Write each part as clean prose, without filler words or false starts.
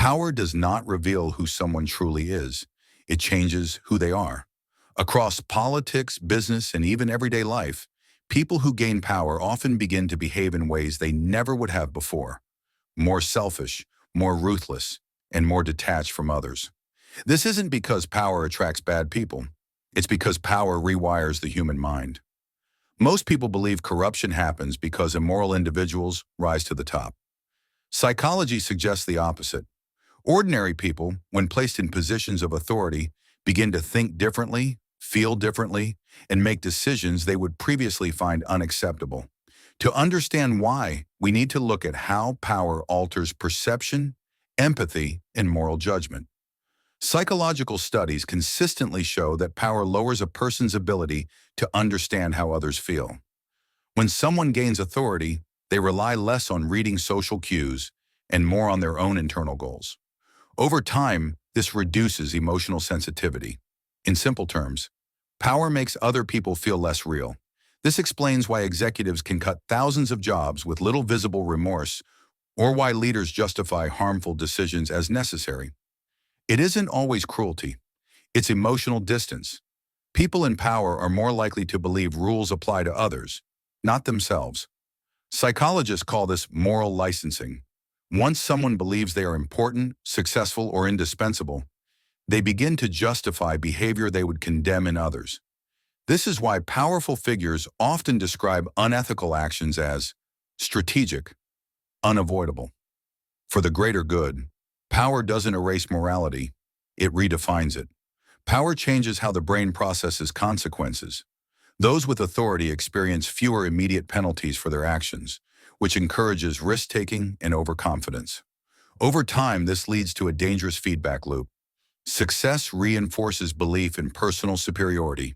Power does not reveal who someone truly is. It changes who they are. Across politics, business, and even everyday life, people who gain power often begin to behave in ways they never would have before. More selfish, more ruthless, and more detached from others. This isn't because power attracts bad people. It's because power rewires the human mind. Most people believe corruption happens because immoral individuals rise to the top. Psychology suggests the opposite. Ordinary people, when placed in positions of authority, begin to think differently, feel differently, and make decisions they would previously find unacceptable. To understand why, we need to look at how power alters perception, empathy, and moral judgment. Psychological studies consistently show that power lowers a person's ability to understand how others feel. When someone gains authority, they rely less on reading social cues and more on their own internal goals. Over time, this reduces emotional sensitivity. In simple terms, power makes other people feel less real. This explains why executives can cut thousands of jobs with little visible remorse, or why leaders justify harmful decisions as necessary. It isn't always cruelty. It's emotional distance. People in power are more likely to believe rules apply to others, not themselves. Psychologists call this moral licensing. Once someone believes they are important, successful, or indispensable, they begin to justify behavior they would condemn in others. This is why powerful figures often describe unethical actions as strategic, unavoidable. For the greater good, power doesn't erase morality, it redefines it. Power changes how the brain processes consequences. Those with authority experience fewer immediate penalties for their actions, which encourages risk-taking and overconfidence. Over time, this leads to a dangerous feedback loop. Success reinforces belief in personal superiority.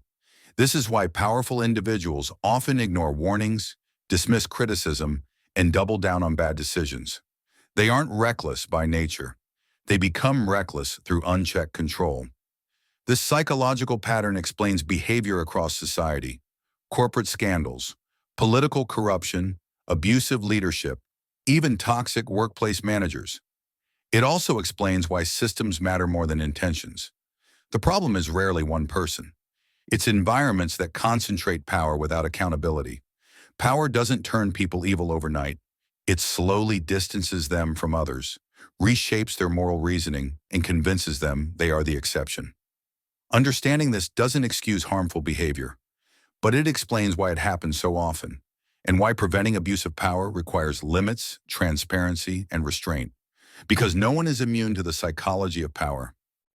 This is why powerful individuals often ignore warnings, dismiss criticism, and double down on bad decisions. They aren't reckless by nature. They become reckless through unchecked control. This psychological pattern explains behavior across society: corporate scandals, political corruption, abusive leadership, even toxic workplace managers. It also explains why systems matter more than intentions. The problem is rarely one person. It's environments that concentrate power without accountability. Power doesn't turn people evil overnight. It slowly distances them from others, reshapes their moral reasoning, and convinces them they are the exception. Understanding this doesn't excuse harmful behavior, but it explains why it happens so often, and why preventing abuse of power requires limits, transparency, and restraint. Because no one is immune to the psychology of power.